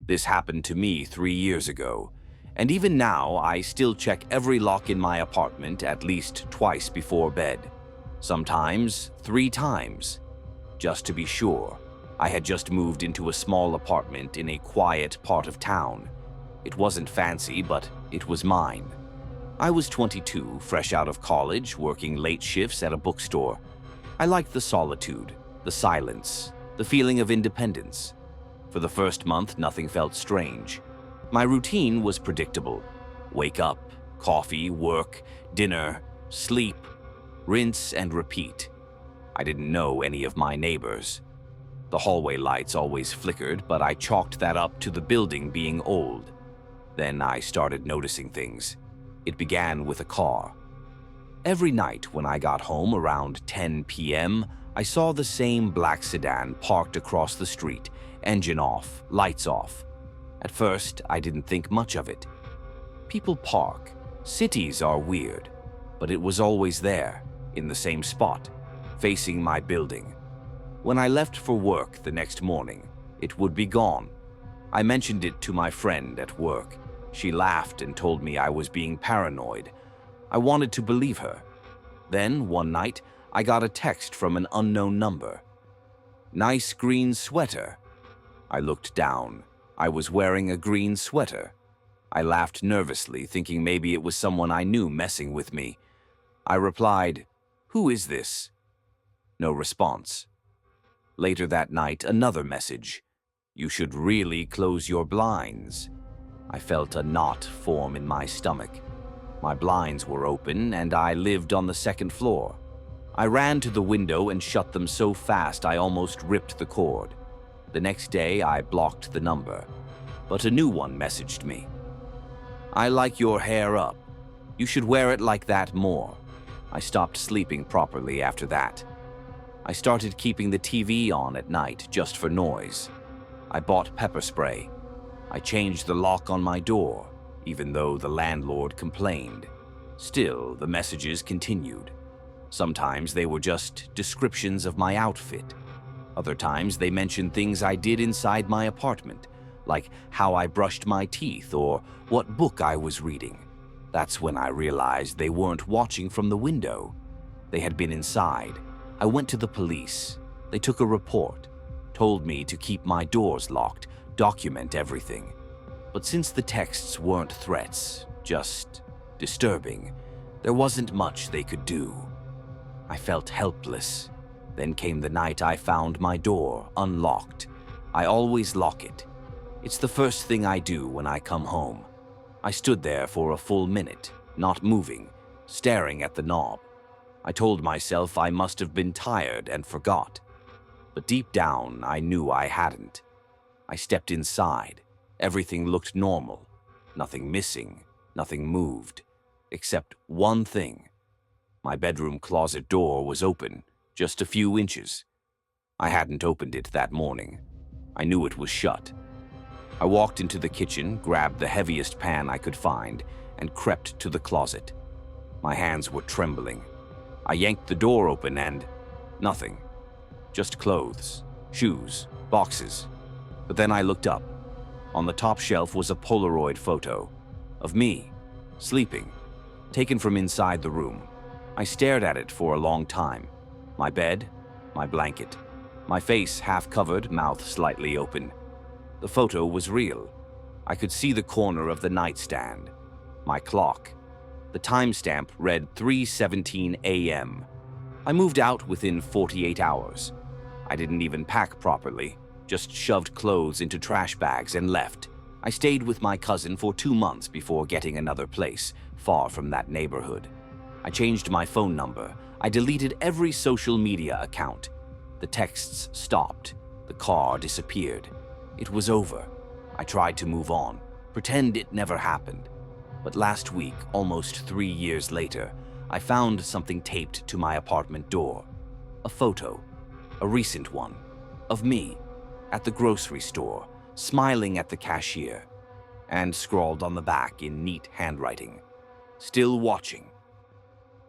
This happened to me 3 years ago, and even now I still check every lock in my apartment at least twice before bed. Sometimes 3 times. Just to be sure. I had just moved into a small apartment in a quiet part of town. It wasn't fancy, but it was mine. I was 22, fresh out of college, working late shifts at a bookstore. I liked the solitude, the silence, the feeling of independence. For the first month, nothing felt strange. My routine was predictable. Wake up, coffee, work, dinner, sleep, rinse and repeat. I didn't know any of my neighbors. The hallway lights always flickered, but I chalked that up to the building being old. Then I started noticing things. It began with a car. Every night when I got home around 10 p.m., I saw the same black sedan parked across the street, engine off, lights off. At first, I didn't think much of it. People park. Cities are weird. But it was always there, in the same spot, facing my building. When I left for work the next morning, it would be gone. I mentioned it to my friend at work. She laughed and told me I was being paranoid. I wanted to believe her. Then, one night, I got a text from an unknown number. "Nice green sweater." I looked down. I was wearing a green sweater. I laughed nervously, thinking maybe it was someone I knew messing with me. I replied, "Who is this?" No response. Later that night, another message. "You should really close your blinds." I felt a knot form in my stomach. My blinds were open, and I lived on the second floor. I ran to the window and shut them so fast I almost ripped the cord. The next day, I blocked the number, but a new one messaged me. "I like your hair up. You should wear it like that more." I stopped sleeping properly after that. I started keeping the TV on at night just for noise. I bought pepper spray. I changed the lock on my door, even though the landlord complained. Still, the messages continued. Sometimes they were just descriptions of my outfit. Other times they mentioned things I did inside my apartment, like how I brushed my teeth or what book I was reading. That's when I realized they weren't watching from the window. They had been inside. I went to the police. They took a report, told me to keep my doors locked, document everything. But since the texts weren't threats, just disturbing, there wasn't much they could do. I felt helpless. Then came the night I found my door unlocked. I always lock it. It's the first thing I do when I come home. I stood there for a full minute, not moving, staring at the knob. I told myself I must have been tired and forgot. But deep down, I knew I hadn't. I stepped inside. Everything looked normal. Nothing missing, nothing moved, except one thing. My bedroom closet door was open, just a few inches. I hadn't opened it that morning. I knew it was shut. I walked into the kitchen, grabbed the heaviest pan I could find, and crept to the closet. My hands were trembling. I yanked the door open and nothing. Just clothes, shoes, boxes. But then I looked up. On the top shelf was a Polaroid photo of me, sleeping, taken from inside the room. I stared at it for a long time. My bed, my blanket, my face half covered, mouth slightly open. The photo was real. I could see the corner of the nightstand. My clock. The timestamp read 3:17 a.m. I moved out within 48 hours. I didn't even pack properly, just shoved clothes into trash bags and left. I stayed with my cousin for 2 months before getting another place, far from that neighborhood. I changed my phone number. I deleted every social media account. The texts stopped. The car disappeared. It was over. I tried to move on, pretend it never happened. But last week, almost 3 years later, I found something taped to my apartment door. A photo, a recent one, of me at the grocery store, smiling at the cashier, and scrawled on the back in neat handwriting, "Still watching."